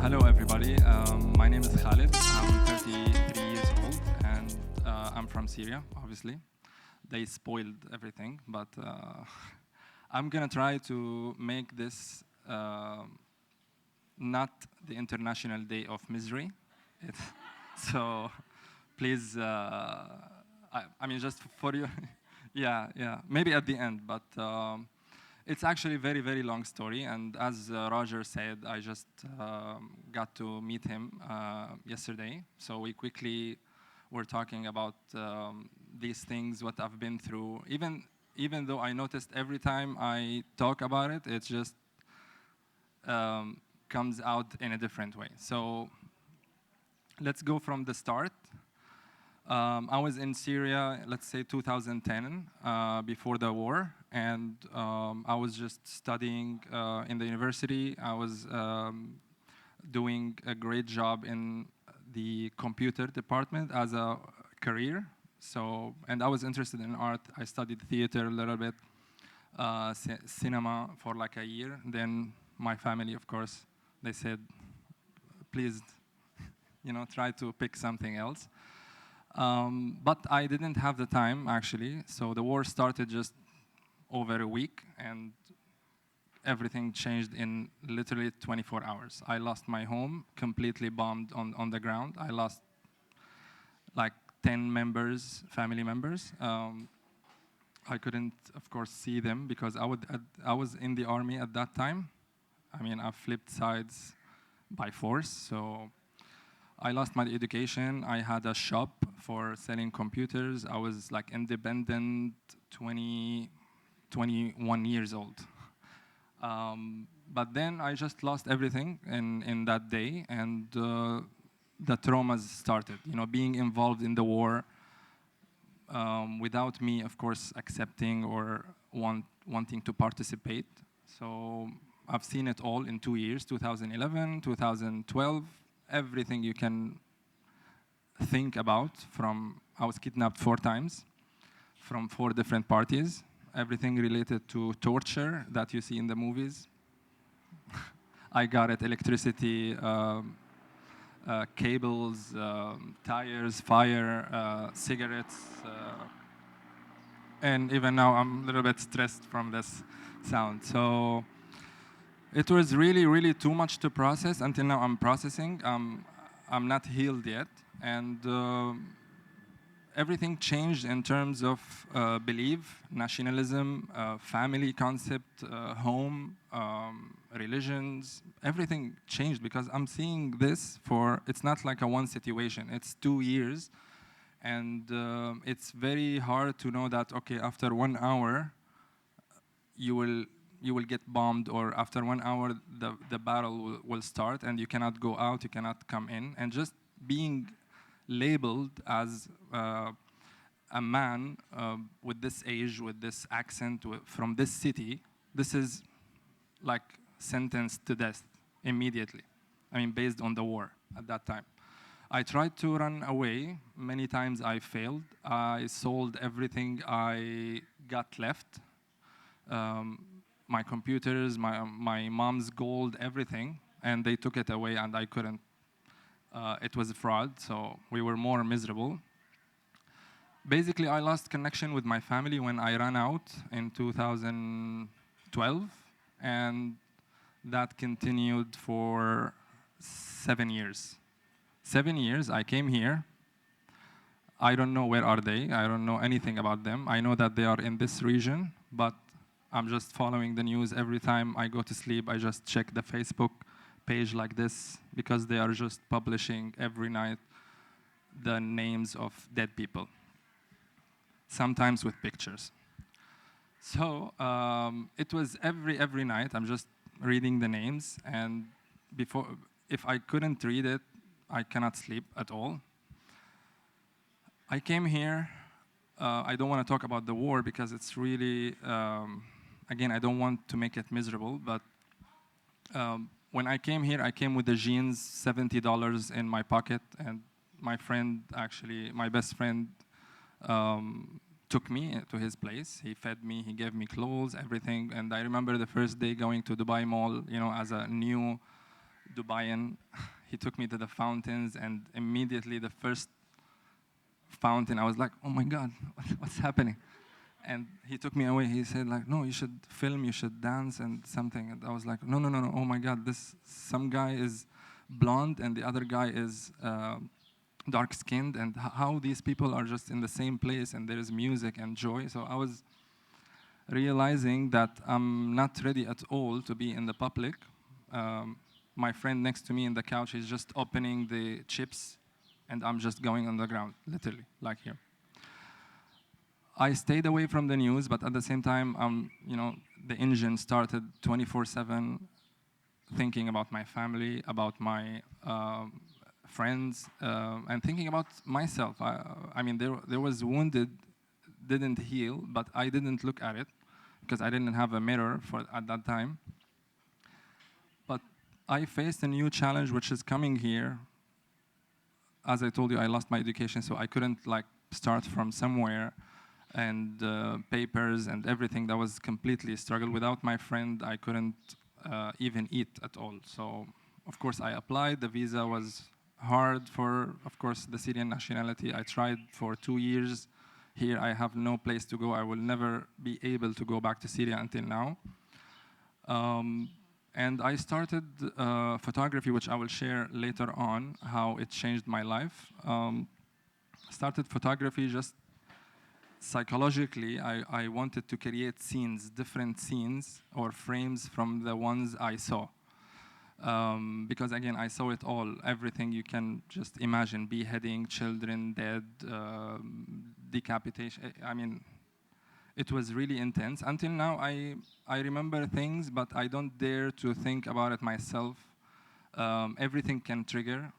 Hello, everybody. My name is Khaled. I'm 33 years old, and I'm from Syria, obviously. They spoiled everything, but I'm gonna try to make this not the International Day of Misery. It, so please, I mean, just for you, yeah, maybe at the end, but it's actually a very, very long story. And as Roger said, I just got to meet him yesterday. So we quickly were talking about these things, what I've been through. Even though I noticed every time I talk about it, it just comes out in a different way. So let's go from the start. I was in Syria, let's say 2010, before the war, and I was just studying in the university. I was doing a great job in the computer department as a career. So, and I was interested in art. I studied theater a little bit, cinema for like a year. Then my family, of course, they said, please, try to pick something else. But I didn't have the time, actually. So the war started just over a week, and everything changed in literally 24 hours. I lost my home, completely bombed on the ground. I lost like 10 members, family members. I couldn't, of course, see them because I was in the army at that time. I mean, I flipped sides by force, so I lost my education. I had a shop for selling computers. I was like independent, 21 years old. But then I just lost everything in that day, and the traumas started. Being involved in the war without me, of course, accepting or wanting to participate. So I've seen it all in 2 years, 2011, 2012, everything you can think about. I was kidnapped 4 times from 4 different parties, everything related to torture that you see in the movies. I got it, electricity, cables, tires, fire, cigarettes, and even now I'm a little bit stressed from this sound. So it was really, really too much to process. Until now, I'm processing. I'm not healed yet, and everything changed in terms of belief, nationalism, family concept, home, religions. Everything changed because I'm seeing this it's not like a one situation. It's 2 years, and it's very hard to know that, okay, after 1 hour, you will get bombed, or after 1 hour, the battle will start, and you cannot go out, you cannot come in. And just being labeled as a man with this age, with this accent, from this city, this is like sentenced to death immediately. I mean, based on the war at that time. I tried to run away. Many times I failed. I sold everything I got left. My computers, my mom's gold, everything, and they took it away, and I couldn't. It was a fraud, so we were more miserable. Basically, I lost connection with my family when I ran out in 2012, and that continued for 7 years. 7 years, I came here. I don't know where are they. I don't know anything about them. I know that they are in this region, but I'm just following the news. Every time I go to sleep, I just check the Facebook page like this, because they are just publishing every night the names of dead people, sometimes with pictures. So it was every night, I'm just reading the names, and if I couldn't read it, I cannot sleep at all. I came here. I don't want to talk about the war because it's really, again, I don't want to make it miserable, but when I came here, I came with the jeans, $70 in my pocket, and my friend, actually, my best friend, took me to his place. He fed me, he gave me clothes, everything. And I remember the first day going to Dubai Mall, as a new Dubaian. He took me to the fountains, and immediately the first fountain, I was like, oh my God, what's happening? And he took me away. He said, like, no, you should film, you should dance and something. And I was like, no, no, no, no, oh my God, some guy is blonde and the other guy is dark-skinned, and how these people are just in the same place and there is music and joy. So I was realizing that I'm not ready at all to be in the public. My friend next to me in the couch is just opening the chips, and I'm just going on the ground, literally, like here. I stayed away from the news, but at the same time, the engine started 24/7, thinking about my family, about my friends, and thinking about myself. I mean, there was wounded, didn't heal, but I didn't look at it because I didn't have a mirror at that time. But I faced a new challenge, which is coming here. As I told you, I lost my education, so I couldn't like start from somewhere, and papers and everything. That was completely a struggle. Without my friend, I couldn't even eat at all. So, of course, I applied. The visa was hard for, of course, the Syrian nationality. I tried for 2 years. Here, I have no place to go. I will never be able to go back to Syria until now. And I started photography, which I will share later on, how it changed my life. Started photography just psychologically. I wanted to create scenes, different scenes or frames from the ones I saw. Because again, I saw it all, everything you can just imagine, beheading, children dead, decapitation. I mean, it was really intense. Until now, I remember things, but I don't dare to think about it myself. Everything can trigger.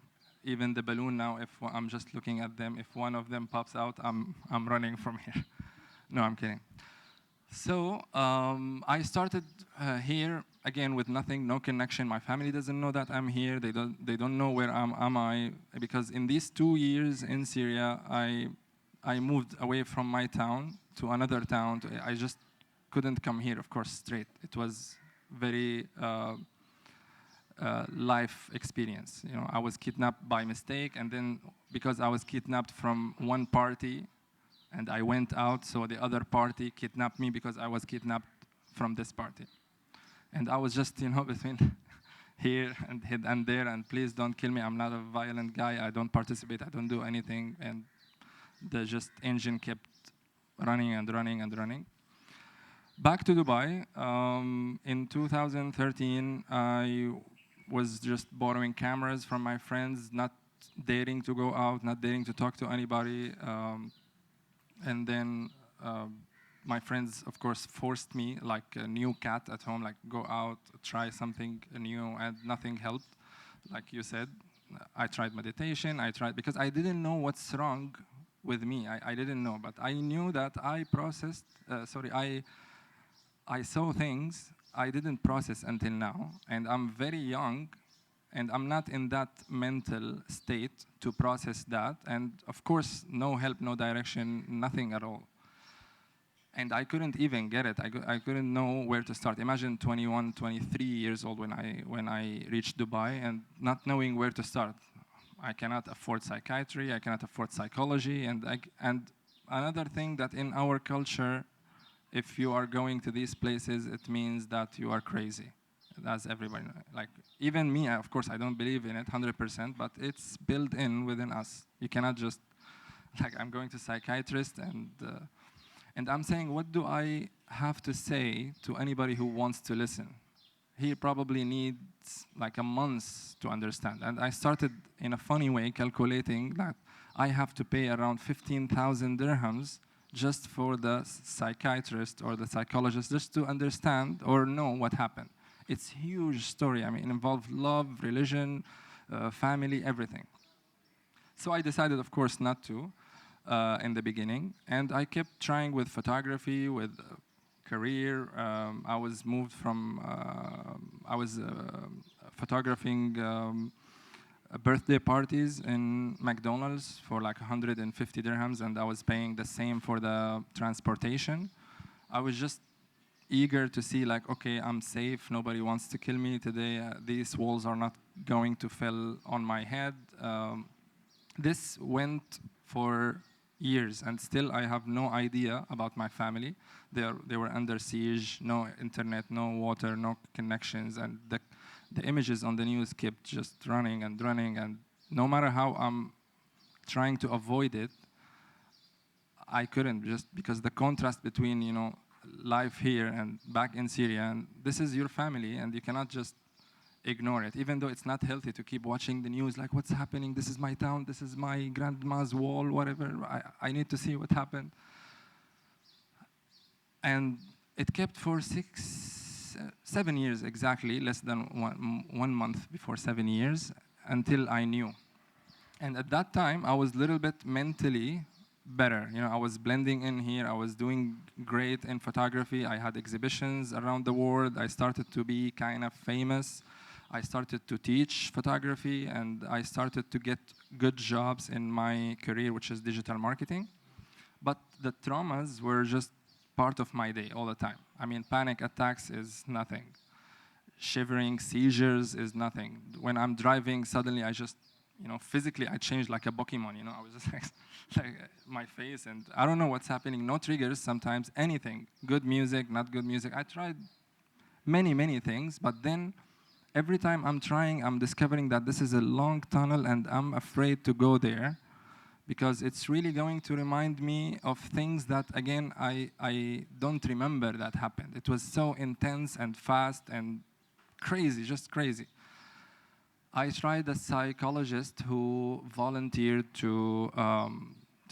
Even the balloon now, if I'm just looking at them, if one of them pops out, I'm running from here. No, I'm kidding. So I started here again with nothing, no connection. My family doesn't know that I'm here. They don't know where am I, because in these 2 years in Syria, I moved away from my town to another town. I just couldn't come here, of course, straight. It was very life experience. You know, I was kidnapped by mistake, and then because I was kidnapped from one party, and I went out, so the other party kidnapped me because I was kidnapped from this party. And I was just, between here and there, and please don't kill me. I'm not a violent guy. I don't participate. I don't do anything. And the just engine kept running and running and running. Back to Dubai. In 2013, I was just borrowing cameras from my friends, not daring to go out, not daring to talk to anybody. And then my friends, of course, forced me like a new cat at home, like go out, try something new, and nothing helped. Like you said, I tried meditation, because I didn't know what's wrong with me. I didn't know, but I knew that I processed, I saw things I didn't process until now, and I'm very young, and I'm not in that mental state to process that. And of course, no help, no direction, nothing at all. And I couldn't even get it. I couldn't know where to start. Imagine 21, 23 years old when I reached Dubai, and not knowing where to start. I cannot afford psychiatry, I cannot afford psychology, and another thing that in our culture, if you are going to these places, it means that you are crazy. That's everybody. Like, even me, of course, I don't believe in it 100%, but it's built in within us. You cannot just, like, I'm going to psychiatrist, and I'm saying, what do I have to say to anybody who wants to listen? He probably needs like a month to understand. And I started in a funny way calculating that I have to pay around 15,000 dirhams just for the psychiatrist or the psychologist, just to understand or know what happened. It's a huge story. I mean, it involved love, religion, family, everything. So I decided, of course, not to in the beginning. And I kept trying with photography, with career. I was moved from, I was photographing birthday parties in McDonald's for like 150 dirhams, and I was paying the same for the transportation. I was just eager to see, like, okay, I'm safe, nobody wants to kill me today, these walls are not going to fall on my head. This went for years, and still I have no idea about my family. They were under siege, no internet, no water, no connections, and the images on the news kept just running and running, and no matter how I'm trying to avoid it, I couldn't, just because the contrast between, life here and back in Syria, and this is your family, and you cannot just ignore it, even though it's not healthy to keep watching the news, like what's happening, this is my town, this is my grandma's wall, whatever, I need to see what happened. And it kept for 7 years exactly, less than one month before 7 years, until I knew. And at that time, I was a little bit mentally better. I was blending in here. I was doing great in photography. I had exhibitions around the world. I started to be kind of famous. I started to teach photography, and I started to get good jobs in my career, which is digital marketing. But the traumas were just part of my day all the time. I mean, panic attacks is nothing. Shivering, seizures is nothing. When I'm driving, suddenly I just, physically I changed like a Pokemon, I was just like my face, and I don't know what's happening. No triggers sometimes, anything. Good music, not good music. I tried many things, but then every time I'm trying, I'm discovering that this is a long tunnel, and I'm afraid to go there, because it's really going to remind me of things that, again, I don't remember that happened. It was so intense and fast and crazy, just crazy. I tried a psychologist who volunteered to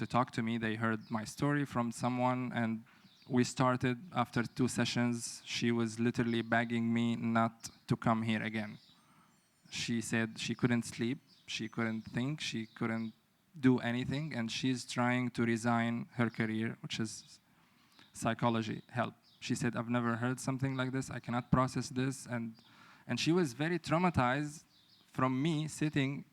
talk to me. They heard my story from someone, and we started after 2 sessions. She was literally begging me not to come here again. She said she couldn't sleep, she couldn't think, she couldn't do anything, and she's trying to resign her career, which is psychology help. She said, I've never heard something like this, I cannot process this, and she was very traumatized from me sitting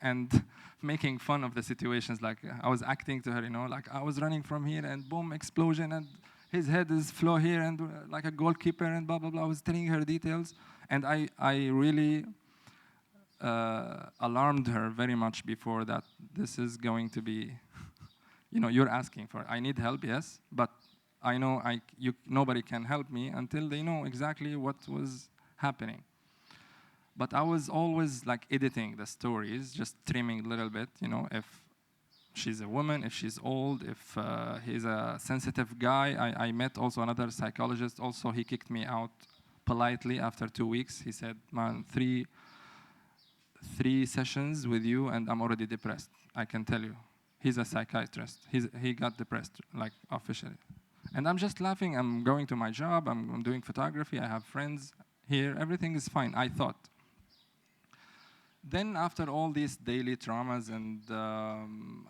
and making fun of the situations. Like I was acting to her, like I was running from here and boom, explosion, and his head is flow here, and like a goalkeeper, and blah, blah, blah. I was telling her details, and I really alarmed her very much before that this is going to be, you're asking for it. I need help, yes, but I know nobody can help me until they know exactly what was happening. But I was always like editing the stories, just trimming a little bit, if she's a woman, if she's old, if he's a sensitive guy. I met also another psychologist. Also, he kicked me out politely after 2 weeks. He said, man, three sessions with you and I'm already depressed. I can tell you. He's a psychiatrist. He got depressed, like officially. And I'm just laughing. I'm going to my job. I'm doing photography. I have friends here. Everything is fine, I thought. Then after all these daily traumas, and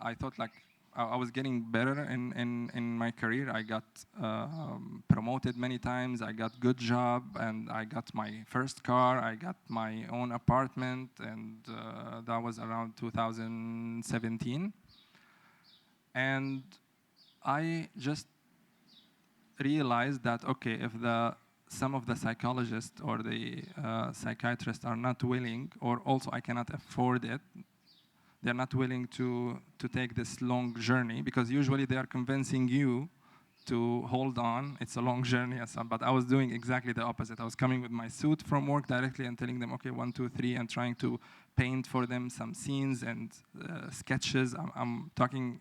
I thought like I was getting better in my career. I got promoted many times. I got good job, and I got my first car. I got my own apartment, and that was around 2017. And I just realized that, okay, if some of the psychologists or the psychiatrists are not willing, or also I cannot afford it, they're not willing to take this long journey, because usually they are convincing you to hold on. It's a long journey, but I was doing exactly the opposite. I was coming with my suit from work directly and telling them, okay, 1, 2, 3, and trying to paint for them some scenes and sketches. I'm talking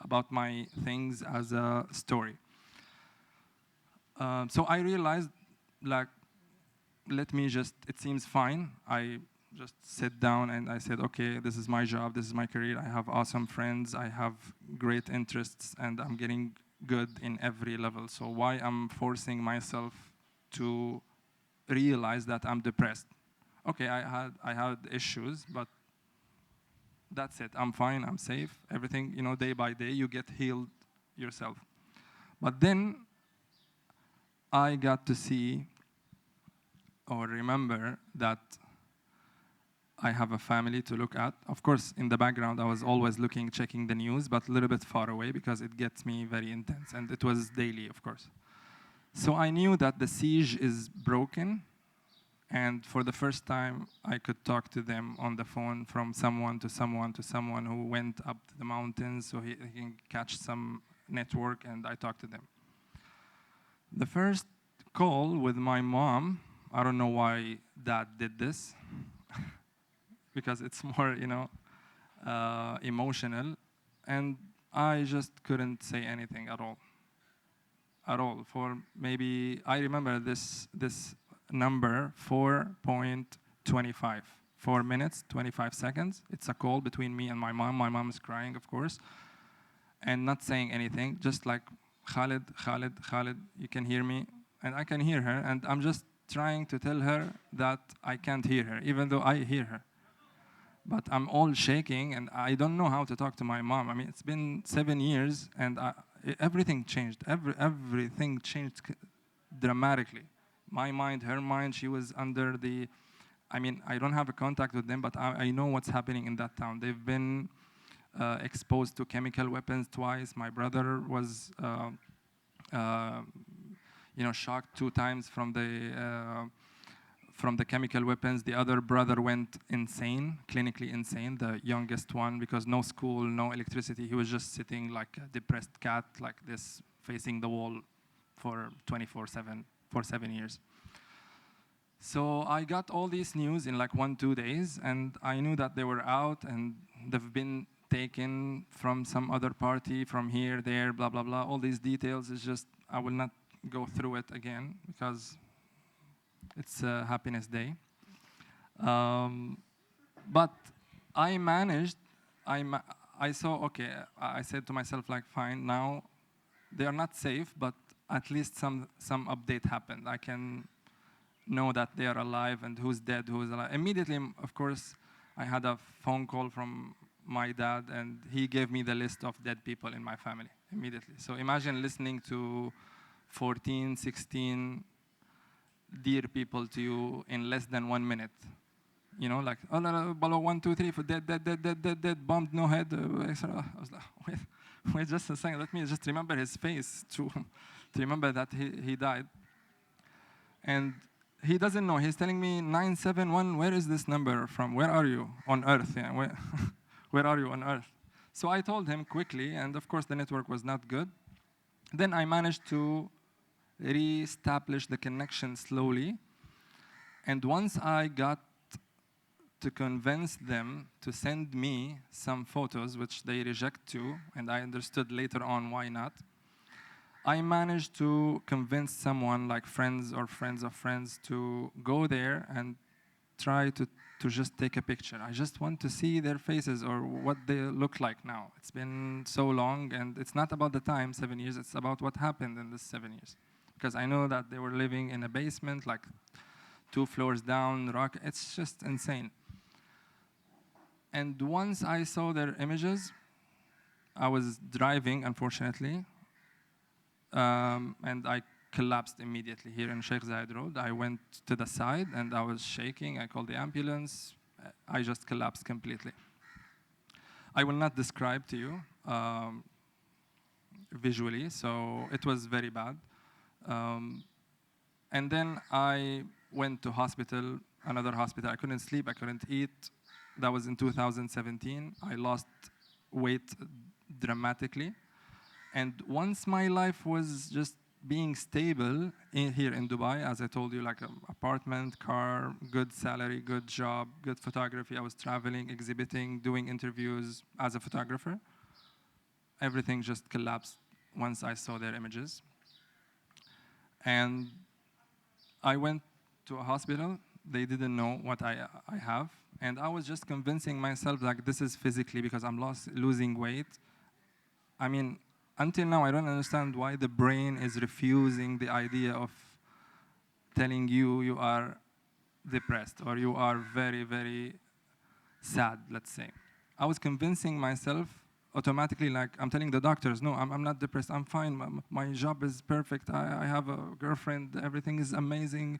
about my things as a story. So I realized, like, let me just, it seems fine. I just sit down and I said, okay, this is my job, this is my career. I have awesome friends, I have great interests, and I'm getting good in every level. So why I'm forcing myself to realize that I'm depressed? Okay, I had issues, but that's it. I'm fine, I'm safe. Everything, day by day, you get healed yourself. But then I got to see or remember that I have a family to look at. Of course, in the background, I was always looking, checking the news, but a little bit far away because it gets me very intense, and it was daily, of course. So I knew that the siege is broken, And for the first time, I could talk to them on the phone from someone to someone to someone who went up to the mountains so he can catch some network, and I talked to them. The first call with my mom, I don't know why dad did this, because it's more, emotional, and I just couldn't say anything at all. At all. For maybe, I remember this number, 4.25. 4 minutes, 25 seconds. It's a call between me and my mom. My mom is crying, of course, and not saying anything, just like, Khaled, Khaled, Khaled, you can hear me? And I can hear her, and I'm just trying to tell her that I can't hear her, even though I hear her. But I'm all shaking, and I don't know how to talk to my mom. I mean, it's been 7 years, and everything changed. Everything changed dramatically. My mind, her mind, she was under the... I mean, I don't have a contact with them, but I know what's happening in that town. They've been exposed to chemical weapons twice. My brother was, shocked 2 times from the chemical weapons. The other brother went insane, clinically insane, the youngest one, because no school, no electricity. He was just sitting like a depressed cat, like this, facing the wall for 24/7, for 7 years. So I got all these news in like 1-2 days, and I knew that they were out, and they've been taken from some other party, from here, there, blah, blah, blah. All these details is just, I will not go through it again, because it's a happiness day. But I managed, I saw, okay, I said to myself, like, fine, now they are not safe, but at least some update happened. I can know that they are alive and who's dead, who's alive. Immediately, of course, I had a phone call from my dad, and he gave me the list of dead people in my family immediately. So imagine listening to 14, 16 dear people to you in less than 1 minute. Like, oh, no, Balo, 1, 2, 3, for dead, dead, bombed, no head. I was like, wait just a second, let me just remember his face to remember that he died. And he doesn't know. He's telling me 971, where is this number from? Where are you on Earth? Yeah, where are you on Earth? So I told him quickly, and of course the network was not good. Then I managed to re-establish the connection slowly. And once I got to convince them to send me some photos, which they reject too, and I understood later on why not, I managed to convince someone, like friends or friends of friends, to go there and try to just take a picture. I just want to see their faces or what they look like now. It's been so long, and it's not about the time, 7 years, it's about what happened in this 7 years. Because I know that they were living in a basement, like 2 floors down, rock. It's just insane. And once I saw their images, I was driving, unfortunately, and I collapsed immediately here in Sheikh Zayed Road. I went to the side, and I was shaking. I called the ambulance. I just collapsed completely. I will not describe to you visually, so it was very bad. And then I went to hospital, another hospital. I couldn't sleep, I couldn't eat. That was in 2017. I lost weight dramatically. And once my life was just being stable here in Dubai, as I told you, like an apartment, car, good salary, good job, good photography. I was traveling, exhibiting, doing interviews as a photographer. Everything just collapsed once I saw their images. And I went to a hospital. They didn't know what I have. And I was just convincing myself, like, this is physically because I'm losing weight. I mean, until now, I don't understand why the brain is refusing the idea of telling you you are depressed or you are very, very sad, let's say. I was convincing myself automatically, like, I'm telling the doctors, no, I'm not depressed, I'm fine, my job is perfect, I have a girlfriend, everything is amazing,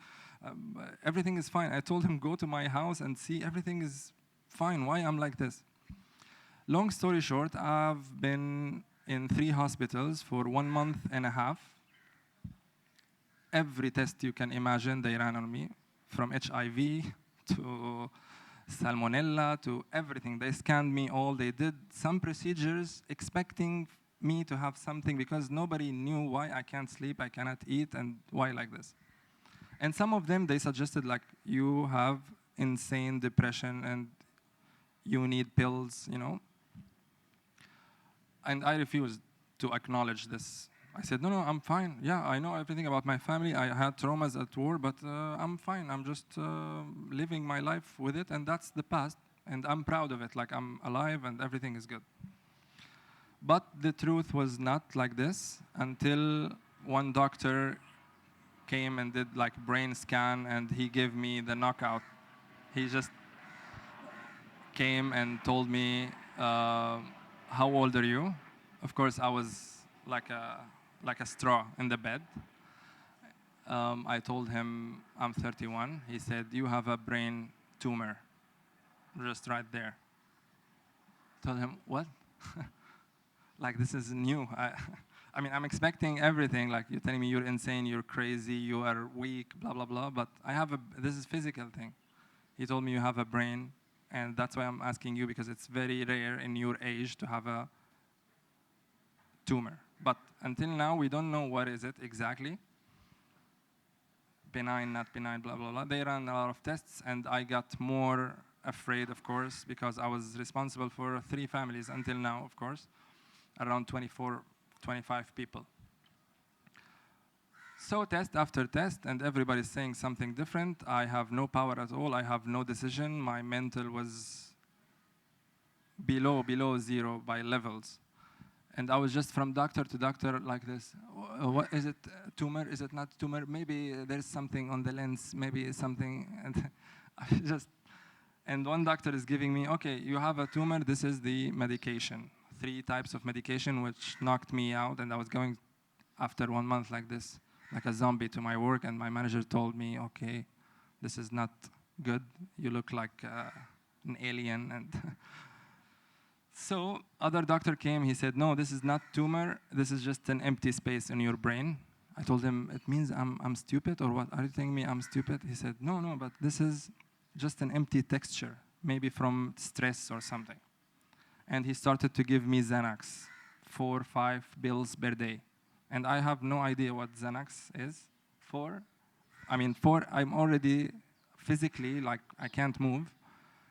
everything is fine. I told him, go to my house and see everything is fine, why I'm like this? Long story short, I've been in 3 hospitals for 1.5 months. Every test you can imagine, they ran on me. from HIV to salmonella to everything. They scanned me all. They did some procedures expecting me to have something because nobody knew why I can't sleep, I cannot eat, and why like this. And some of them, they suggested like, you have insane depression and you need pills, you know. And I refused to acknowledge this. I said, no, I'm fine. Yeah, I know everything about my family. I had traumas at war, but I'm fine. I'm just living my life with it, and that's the past. And I'm proud of it, like I'm alive and everything is good. But the truth was not like this until one doctor came and did like brain scan, and he gave me the knockout. He just came and told me, how old are you? Of course, I was like a straw in the bed. I told him I'm 31. He said, you have a brain tumor, just right there. Told him, what? Like, this is new. I mean, I'm expecting everything, like you're telling me you're insane, you're crazy, you are weak, blah, blah, blah, but this is physical thing. He told me you have a brain, and that's why I'm asking you, because it's very rare in your age to have a tumor. But until now, we don't know what is it exactly. Benign, not benign, blah, blah, blah. They ran a lot of tests, and I got more afraid, of course, because I was responsible for 3 families until now, of course, around 24, 25 people. So test after test, and everybody's saying something different. I have no power at all. I have no decision. My mental was below zero by levels. And I was just from doctor to doctor like this. What is it? Tumor? Is it not tumor? Maybe there's something on the lens. Maybe something. And I just. And one doctor is giving me, okay, you have a tumor. This is the medication. 3 types of medication, which knocked me out. And I was going after 1 month like this, like a zombie to my work. And my manager told me, okay, this is not good. You look like an alien. And so other doctor came, he said, no, this is not tumor, this is just an empty space in your brain. I told him, it means I'm stupid, or what? Are you telling me I'm stupid? He said, no, but this is just an empty texture, maybe from stress or something. And he started to give me Xanax, 4 or 5 pills per day. And I have no idea what Xanax is. 4, I'm already physically, like I can't move.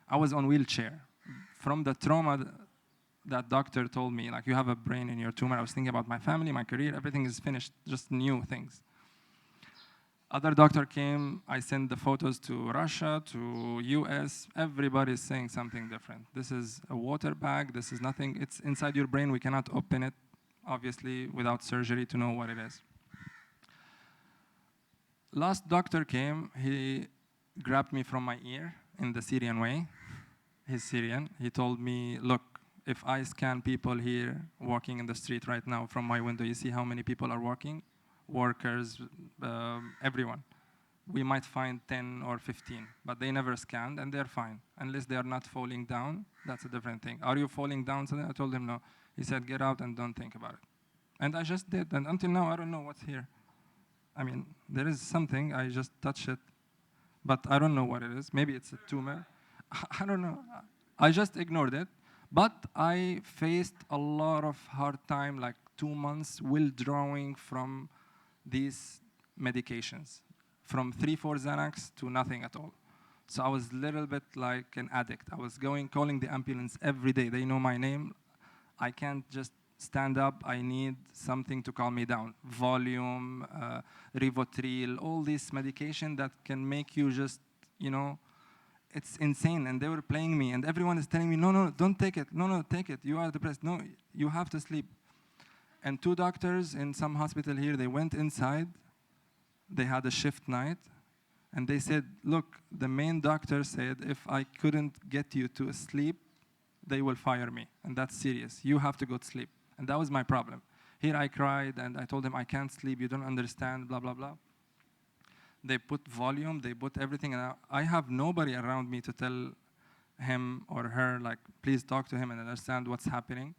I was on wheelchair. From the trauma that doctor told me, like, you have a brain in your tumor. I was thinking about my family, my career, everything is finished, just new things. Other doctor came, I sent the photos to Russia, to US, everybody's saying something different. This is a water bag, this is nothing, it's inside your brain, we cannot open it, obviously, without surgery to know what it is. Last doctor came, he grabbed me from my ear in the Syrian way. He's Syrian. He told me, look, if I scan people here walking in the street right now from my window, you see how many people are walking? Workers, everyone. We might find 10 or 15, but they never scanned, and they're fine. Unless they are not falling down, that's a different thing. Are you falling down today? I told him no. He said, get out and don't think about it. And I just did, and until now, I don't know what's here. I mean, there is something, I just touch it, but I don't know what it is. Maybe it's a tumor. I don't know. I just ignored it. But I faced a lot of hard time, like 2 months, withdrawing from these medications. From 3, 4 Xanax to nothing at all. So I was a little bit like an addict. I was calling the ambulance every day. They know my name. I can't just stand up. I need something to calm me down. Valium, Rivotril, all this medication that can make you just, you know, it's insane. And they were playing me, and everyone is telling me, no, don't take it. No, take it. You are depressed. No, you have to sleep. And 2 doctors in some hospital here, they went inside. They had a shift night. And they said, look, the main doctor said, if I couldn't get you to sleep, they will fire me. And that's serious. You have to go to sleep. And that was my problem. Here I cried, and I told them, I can't sleep. You don't understand, blah, blah, blah. They put volume, they put everything, and I have nobody around me to tell him or her, like, please talk to him and understand what's happening.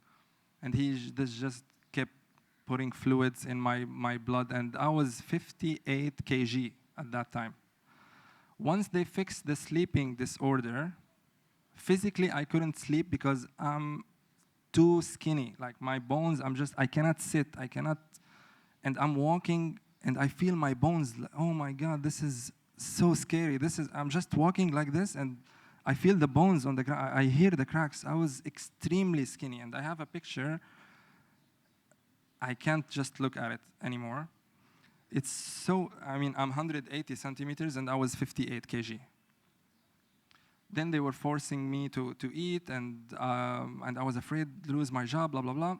And this just kept putting fluids in my blood, and I was 58 kg at that time. Once they fixed the sleeping disorder, physically I couldn't sleep because I'm too skinny. Like my bones, I cannot sit, I cannot, and I'm walking and I feel my bones, oh my God, this is so scary. I'm just walking like this and I feel the bones on the ground, I hear the cracks. I was extremely skinny and I have a picture. I can't just look at it anymore. It's so, I'm 180 centimeters and I was 58 kg. Then they were forcing me to eat and I was afraid to lose my job, blah, blah, blah.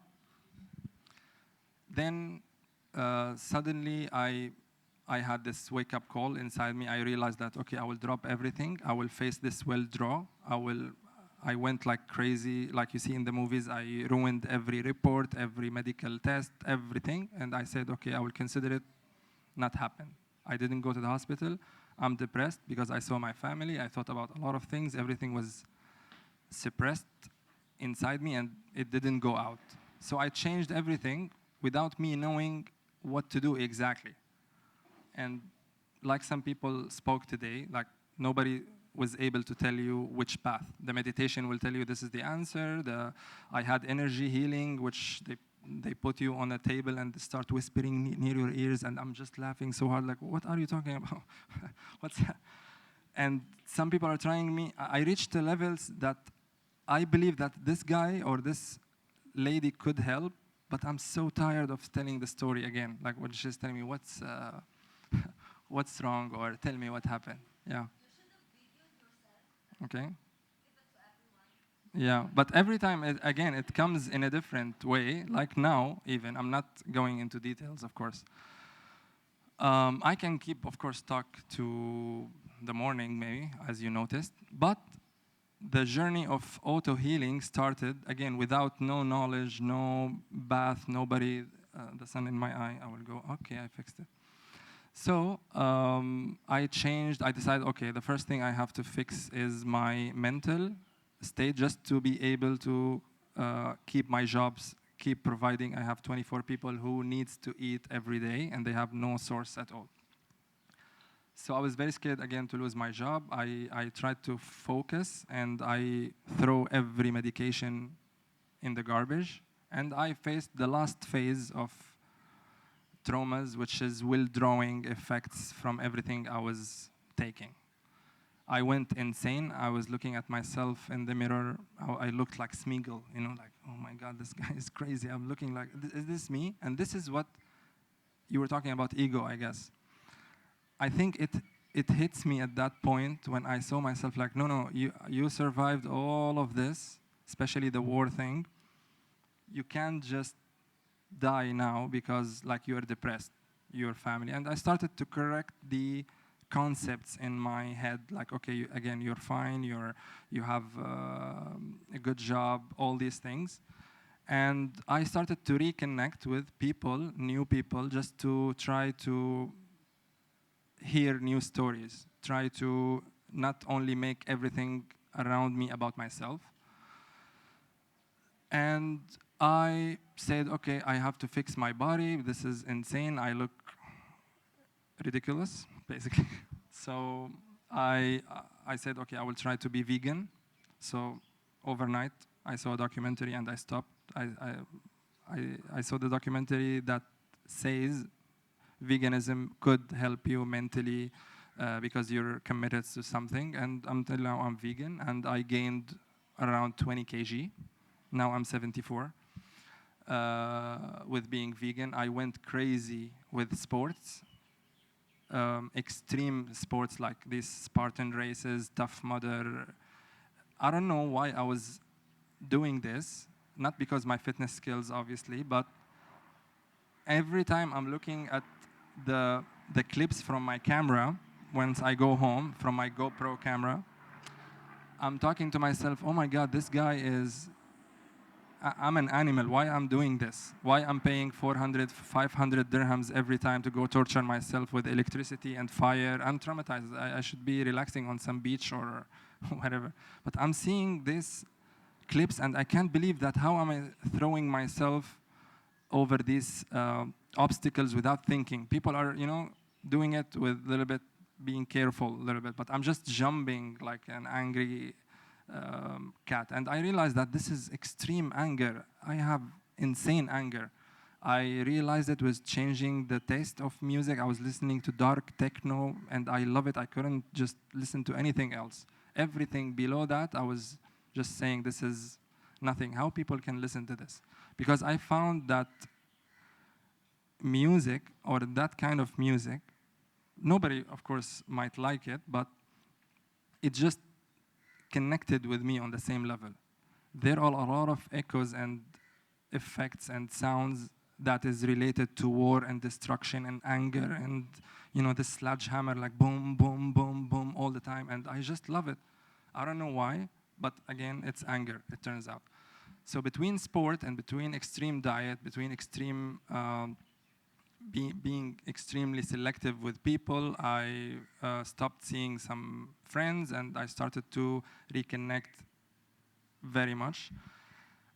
Then suddenly I had this wake-up call inside me. I realized that, okay, I will drop everything. I will face this well-draw. I went like crazy, like you see in the movies. I ruined every report, every medical test, everything. And I said, okay, I will consider it not happen. I didn't go to the hospital. I'm depressed because I saw my family. I thought about a lot of things. Everything was suppressed inside me and it didn't go out. So I changed everything without me knowing what to do exactly. And like some people spoke today, like nobody was able to tell you which path. The meditation will tell you this is the answer. I had energy healing, which they put you on a table and start whispering near your ears, and I'm just laughing so hard, like, what are you talking about? What's that? And some people are trying me. I reached the levels that I believe that this guy or this lady could help, but I'm so tired of telling the story again. Like what she's telling me, what's wrong, or tell me what happened. Yeah. Okay. Yeah, but every time, again, it comes in a different way. Like now, even, I'm not going into details, of course. I can keep, of course, talk to the morning, maybe, as you noticed. But the journey of auto-healing started, again, without no knowledge, no bath, nobody, the sun in my eye, I will go, okay, I fixed it. So I decided, okay, the first thing I have to fix is my mental state, just to be able to keep my jobs, keep providing. I have 24 people who needs to eat every day, and they have no source at all. So I was very scared, again, to lose my job. I tried to focus, and I throw every medication in the garbage. And I faced the last phase of traumas, which is withdrawing effects from everything I was taking. I went insane. I was looking at myself in the mirror. I looked like Smeagol, like, oh my God, this guy is crazy. I'm looking like, is this me? And this is what you were talking about, ego, I guess. I think it hits me at that point when I saw myself like, no, you survived all of this, especially the war thing. You can't just die now because like you're depressed, your family. And I started to correct the concepts in my head, like, okay, again, you're fine, you have a good job, all these things. And I started to reconnect with people, new people, just to try to hear new stories, try to not only make everything around me about myself. And I said, okay, I have to fix my body. This is insane. I look ridiculous, basically. So I said, okay, I will try to be vegan. So overnight, I saw a documentary and I stopped. I saw the documentary that says veganism could help you mentally because you're committed to something. And until now, I'm vegan, and I gained around 20 kg. Now I'm 74. With being vegan, I went crazy with sports. Extreme sports like these Spartan races, Tough Mudder. I don't know why I was doing this, not because my fitness skills, obviously, but every time I'm looking at the clips from my camera, once I go home, from my GoPro camera, I'm talking to myself, oh my God, this guy is, I'm an animal. Why I'm doing this? Why I'm paying 400, 500 dirhams every time to go torture myself with electricity and fire? I'm traumatized. I should be relaxing on some beach or whatever. But I'm seeing these clips and I can't believe that how am I throwing myself over these obstacles without thinking. People are, doing it with a little bit being careful a little bit, but I'm just jumping like an angry cat. And I realized that this is extreme anger. I have insane anger. I realized it was changing the taste of music. I was listening to dark techno, and I love it. I couldn't just listen to anything else. Everything below that, I was just saying, this is nothing. How people can listen to this? Because I found that music, or that kind of music, nobody, of course, might like it, but it just connected with me on the same level. There are a lot of echoes and effects and sounds that is related to war and destruction and anger and, you know, this sledgehammer, like boom, boom, boom, boom all the time, and I just love it. I don't know why, but again, it's anger, it turns out. So between sport and between extreme diet, between extreme being extremely selective with people, I stopped seeing some friends, and I started to reconnect very much.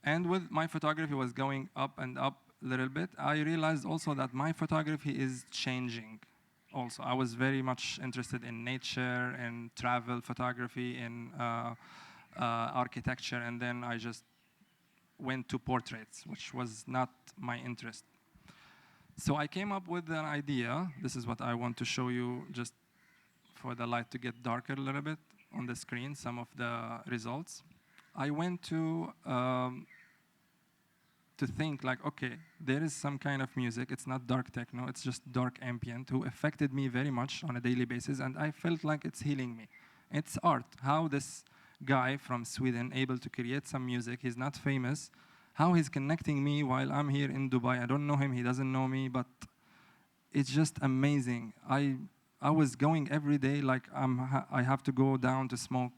And with my photography was going up and up a little bit, I realized also that my photography is changing. Also, I was very much interested in nature, in travel photography, in architecture, and then I just went to portraits, which was not my interest. So I came up with an idea. This is what I want to show you, just for the light to get darker a little bit on the screen, some of the results. I went to think like, okay, there is some kind of music. It's not dark techno, it's just dark ambient, who affected me very much on a daily basis, and I felt like it's healing me. It's art. How this guy from Sweden able to create some music, he's not famous, how he's connecting me while I'm here in Dubai. I don't know him, he doesn't know me, but it's just amazing. I was going every day like I have to go down to smoke.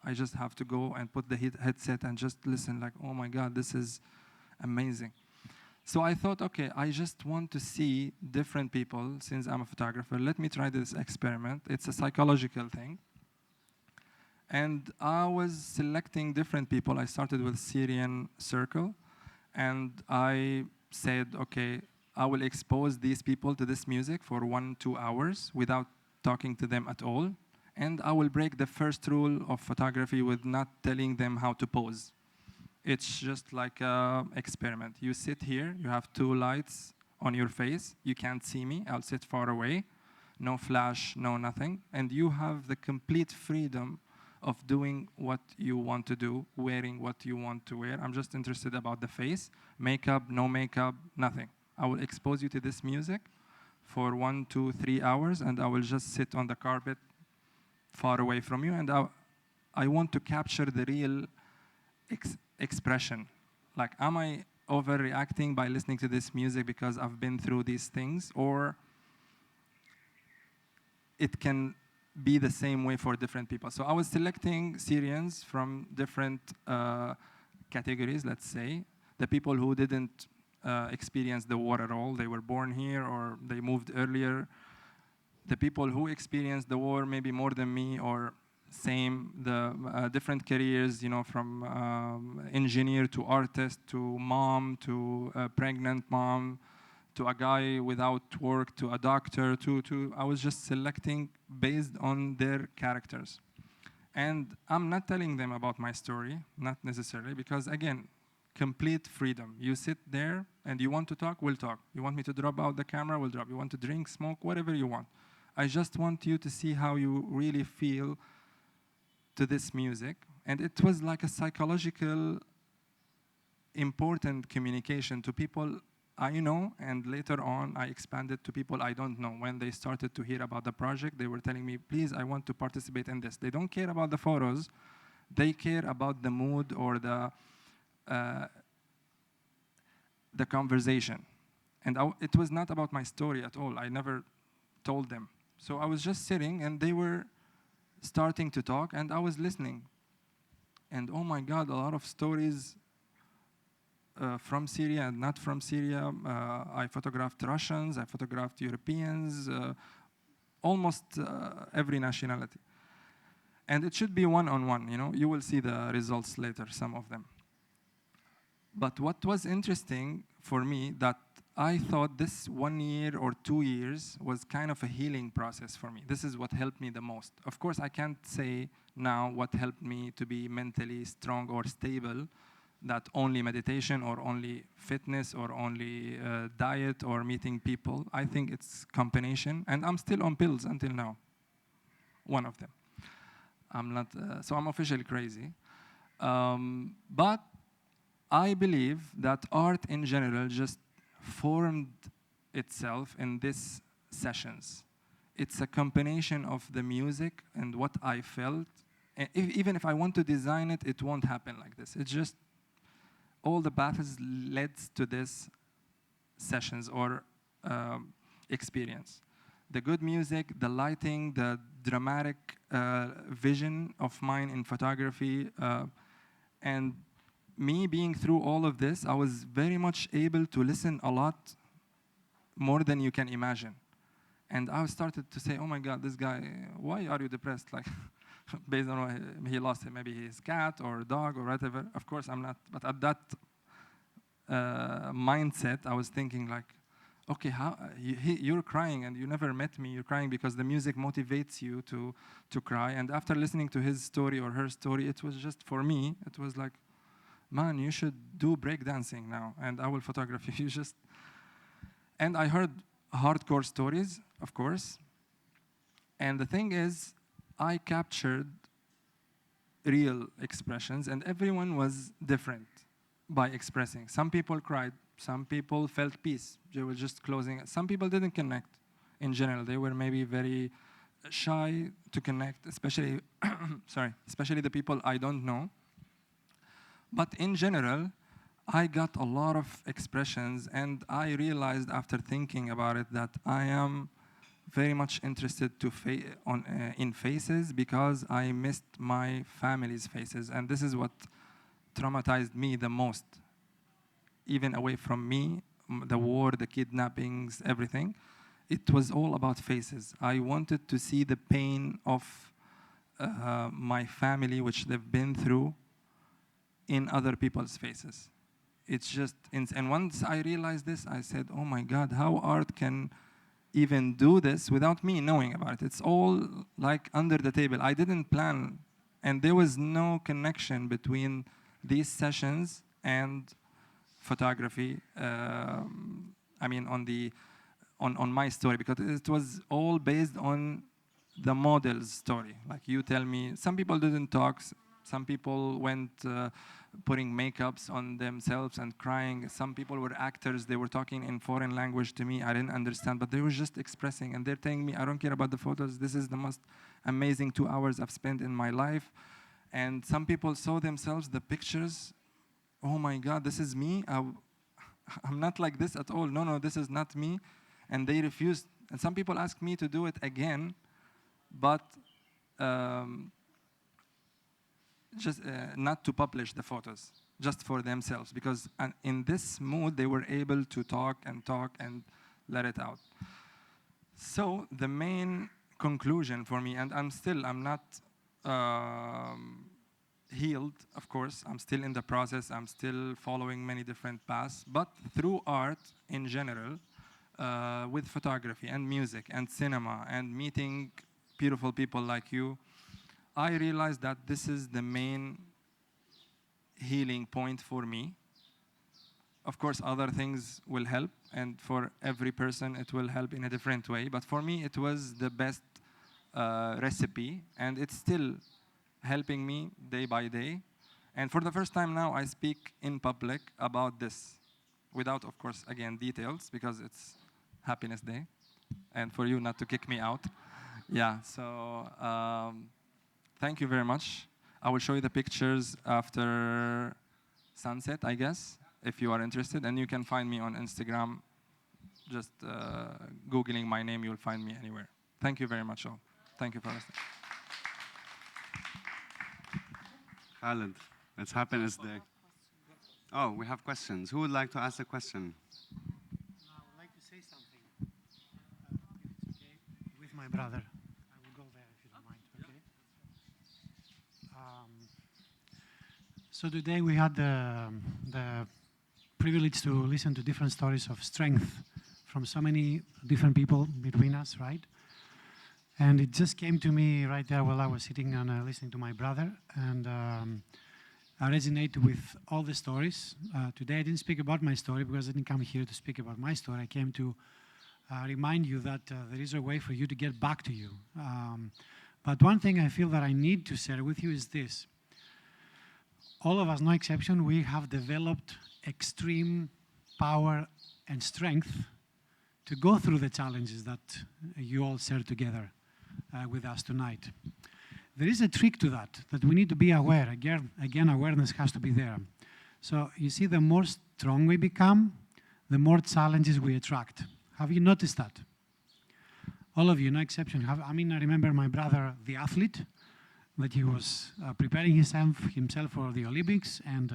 I just have to go and put the headset and just listen like, oh my God, this is amazing. So I thought, okay, I just want to see different people. Since I'm a photographer, let me try this experiment. It's a psychological thing. And I was selecting different people. I started with Syrian circle, and I said, okay, I will expose these people to this music for 1-2 hours without talking to them at all. And I will break the first rule of photography with not telling them how to pose. It's just like an experiment. You sit here, you have 2 lights on your face. You can't see me, I'll sit far away. No flash, no nothing. And you have the complete freedom of doing what you want to do, wearing what you want to wear. I'm just interested about the face. Makeup, no makeup, nothing. I will expose you to this music for 1, 2, 3 hours, and I will just sit on the carpet far away from you, and I want to capture the real expression. Like, am I overreacting by listening to this music because I've been through these things, or it can be the same way for different people? So I was selecting Syrians from different categories, let's say. The people who didn't experience the war at all, they were born here or they moved earlier. The people who experienced the war maybe more than me or same, the different careers, you know, from engineer to artist to mom to a pregnant mom to a guy without work to a doctor to I was just selecting based on their characters. And I'm not telling them about my story, not necessarily, because again, complete freedom. You sit there and you want to talk, we'll talk. You want me to drop out the camera, we'll drop. You want to drink, smoke, whatever you want. I just want you to see how you really feel to this music. And it was like a psychological, important communication to people I know, and later on I expanded to people I don't know. When they started to hear about the project, they were telling me, please, I want to participate in this. They don't care about the photos, they care about the mood or the conversation. And it was not about my story at all. I never told them. So I was just sitting, and they were starting to talk, and I was listening. And oh my God, a lot of stories from Syria and not from Syria. I photographed Russians, I photographed Europeans, almost every nationality. And it should be one-on-one, you know. You will see the results later, some of them. But what was interesting for me, that I thought this 1 year or 2 years was kind of a healing process for me. This is what helped me the most. Of course, I can't say now what helped me to be mentally strong or stable, that only meditation or only fitness or only diet or meeting people. I think it's combination, and I'm still on pills until now. One of them. I'm not, so I'm officially crazy. But I believe that art in general just formed itself in these sessions. It's a combination of the music and what I felt. Even if I want to design it, it won't happen like this. It's just all the paths led to this sessions or experience. The good music, the lighting, the dramatic vision of mine in photography, and me being through all of this, I was very much able to listen a lot more than you can imagine. And I started to say, oh my God, this guy, why are you depressed? Like, based on what he lost maybe his cat or dog or whatever. Of course, I'm not. But at that mindset, I was thinking like, okay, how you're crying and you never met me. You're crying because the music motivates you to cry. And after listening to his story or her story, it was just for me. It was like, man, you should do breakdancing now, and I will photograph you. Just. And I heard hardcore stories, of course. And the thing is, I captured real expressions, and everyone was different by expressing. Some people cried, some people felt peace. They were just closing. Some people didn't connect in general. They were maybe very shy to connect, especially, especially the people I don't know. But in general, I got a lot of expressions, and I realized after thinking about it that I am very much interested in faces because I missed my family's faces, and this is what traumatized me the most. Even away from me, the war, the kidnappings, everything, it was all about faces. I wanted to see the pain of my family, which they've been through, in other people's faces. It's just, and once I realized this, I said, oh my God, how art can even do this without me knowing about it. It's all like under the table. I didn't plan, and there was no connection between these sessions and photography. I mean, on my story, because it was all based on the model's story. Like you tell me, some people didn't talk, some people went putting makeups on themselves and crying. Some people were actors. They were talking in foreign language to me. I didn't understand, but they were just expressing. And they're telling me, I don't care about the photos. This is the most amazing 2 hours I've spent in my life. And some people saw themselves, the pictures. Oh my God, this is me. I'm not like this at all. No, this is not me. And they refused. And some people asked me to do it again, but just not to publish the photos, just for themselves, because in this mood they were able to talk and let it out. So the main conclusion for me, and I'm not healed, of course, I'm still in the process, I'm still following many different paths, but through art in general, with photography and music and cinema and meeting beautiful people like you, I realized that this is the main healing point for me. Of course, other things will help, and for every person it will help in a different way. But for me, it was the best recipe, and it's still helping me day by day. And for the first time now, I speak in public about this, without, of course, again, details, because it's Happiness Day, and for you not to kick me out. Yeah, so thank you very much. I will show you the pictures after sunset, I guess, if you are interested. And you can find me on Instagram. Just Googling my name, you'll find me anywhere. Thank you very much, all. Thank you for listening. Khaled, it's Happiness Day. Oh, we have questions. Who would like to ask a question? I would like to say something, if it's okay, with my brother. I will go there if you don't mind, okay? So today we had the privilege to listen to different stories of strength from so many different people between us, right? And it just came to me right there while I was sitting and listening to my brother, and I resonate with all the stories. Today I didn't speak about my story because I didn't come here to speak about my story. I came to remind you that there is a way for you to get back to you. But one thing I feel that I need to share with you is this. All of us, no exception, we have developed extreme power and strength to go through the challenges that you all share together with us tonight. There is a trick to that we need to be aware. Again, awareness has to be there. So you see, the more strong we become, the more challenges we attract. Have you noticed that? All of you, no exception. I remember my brother, the athlete, that he was preparing himself for the Olympics, and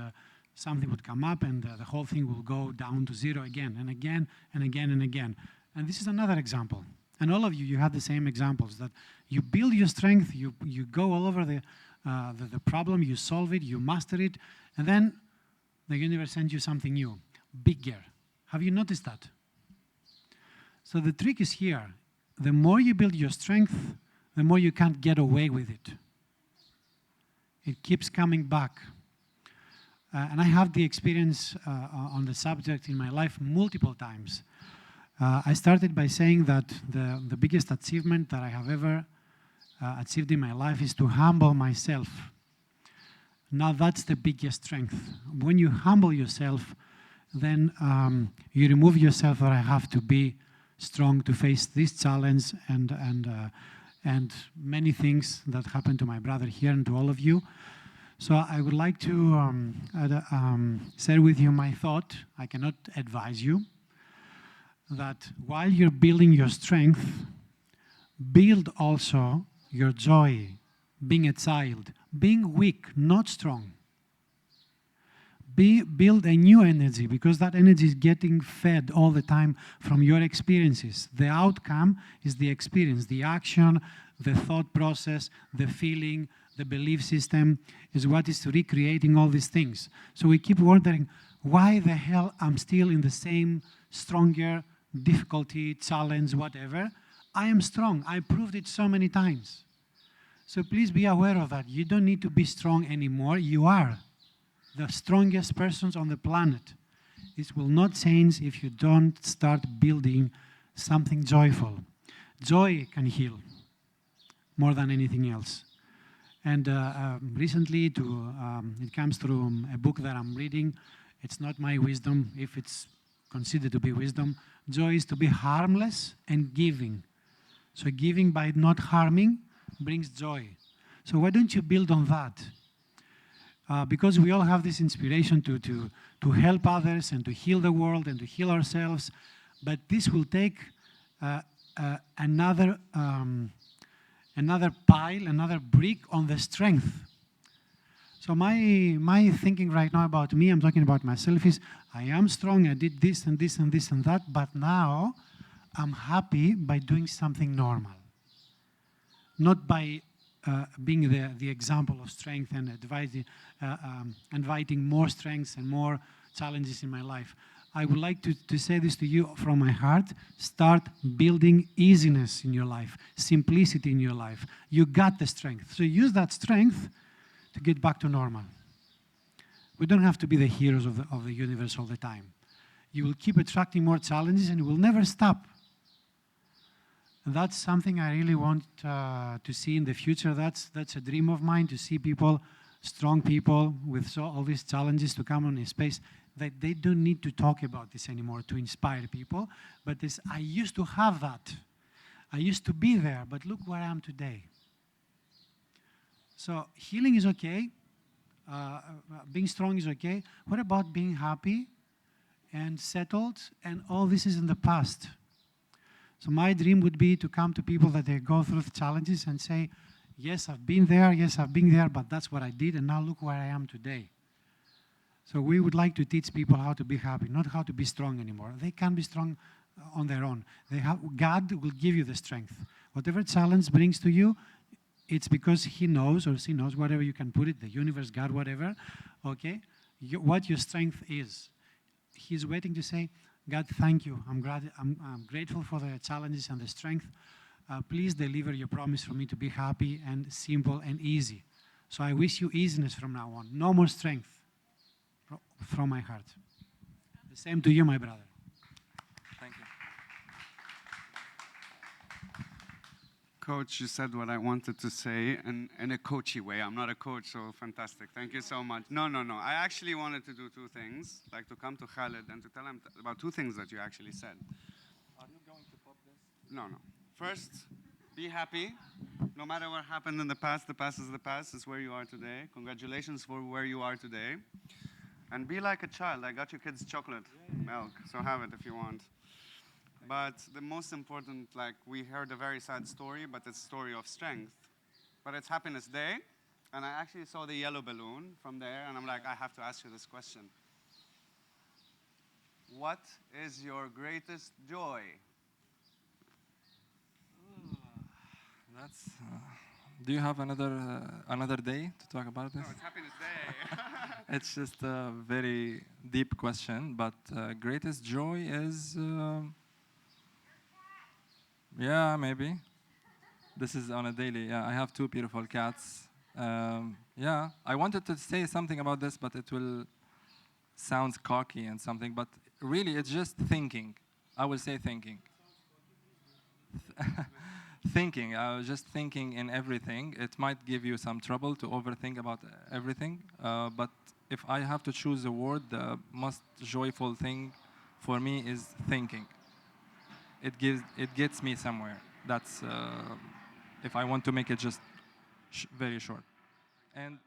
something would come up, and the whole thing will go down to zero again and again and again and again. And this is another example. And all of you, you have the same examples, that you build your strength, you go all over the problem, you solve it, you master it, and then the universe sends you something new, bigger. Have you noticed that? So the trick is here. The more you build your strength, the more you can't get away with it. It keeps coming back. And I have the experience on the subject in my life multiple times. I started by saying that the biggest achievement that I have ever achieved in my life is to humble myself. Now that's the biggest strength. When you humble yourself, then you remove yourself that I have to be strong to face this challenge and many things that happened to my brother here and to all of you. So I would like to share with you my thought. I cannot advise you that while you're building your strength, build also your joy, being a child, being weak, not strong. Build a new energy, because that energy is getting fed all the time from your experiences. The outcome is the experience, the action, the thought process, the feeling, the belief system is what is recreating all these things. So we keep wondering, why the hell I'm still in the same stronger difficulty, challenge, whatever. I am strong. I proved it so many times. So please be aware of that. You don't need to be strong anymore. You are the strongest persons on the planet. This will not change if you don't start building something joyful. Joy can heal more than anything else. And recently, it comes through a book that I'm reading. It's not my wisdom, if it's considered to be wisdom. Joy is to be harmless and giving. So giving by not harming brings joy. So why don't you build on that? Because we all have this inspiration to help others and to heal the world and to heal ourselves, but this will take another pile, another brick on the strength. So my thinking right now about me, I'm talking about myself, is I am strong, I did this and this and this and that, but now I'm happy by doing something normal. Not by being the example of strength and inviting more strengths and more challenges in my life. I would like to say this to you from my heart. Start building easiness in your life, simplicity in your life. You got the strength. So use that strength to get back to normal. We don't have to be the heroes of the universe all the time. You will keep attracting more challenges and you will never stop. And that's something I really want to see in the future. That's a dream of mine, to see people, strong people with all these challenges, to come on a space that they don't need to talk about this anymore to inspire people. But I used to have that. I used to be there, but look where I am today. So healing is okay. Being strong is okay. What about being happy and settled? And all this is in the past. So my dream would be to come to people that they go through the challenges and say, yes, I've been there, but that's what I did, and now look where I am today. So we would like to teach people how to be happy, not how to be strong anymore. They can be strong on their own. God will give you the strength. Whatever challenge brings to you, it's because He knows, or she knows, whatever you can put it, the universe, God, whatever, okay, what your strength is. he's waiting to say, God, thank you. I'm grateful for the challenges and the strength. Please deliver your promise for me to be happy and simple and easy. So I wish you easiness from now on. No more strength from my heart. The same to you, my brother. Thank you. Coach, you said what I wanted to say in a coachy way. I'm not a coach, so fantastic. Thank you so much. No. I actually wanted to do two things, like to come to Khaled and to tell him about two things that you actually said. Are you going to pop this? No. First, be happy. No matter what happened in the past is the past. It's where you are today. Congratulations for where you are today. And be like a child. I got you kids chocolate, milk, so have it if you want. But the most important, like, we heard a very sad story, but it's a story of strength. But it's Happiness Day, and I actually saw the yellow balloon from there, and I'm like, I have to ask you this question. What is your greatest joy? That's. Do you have another day to talk about this? No, it's Happiness Day. It's just a very deep question, but greatest joy is. Yeah, maybe. This is on a daily. Yeah, I have two beautiful cats. Yeah, I wanted to say something about this, but it will sound cocky and something. But really, it's just thinking. I will say thinking. Thinking. I was just thinking in everything. It might give you some trouble to overthink about everything. But if I have to choose a word, the most joyful thing for me is thinking. It gets me somewhere. That's if I want to make it just very short. And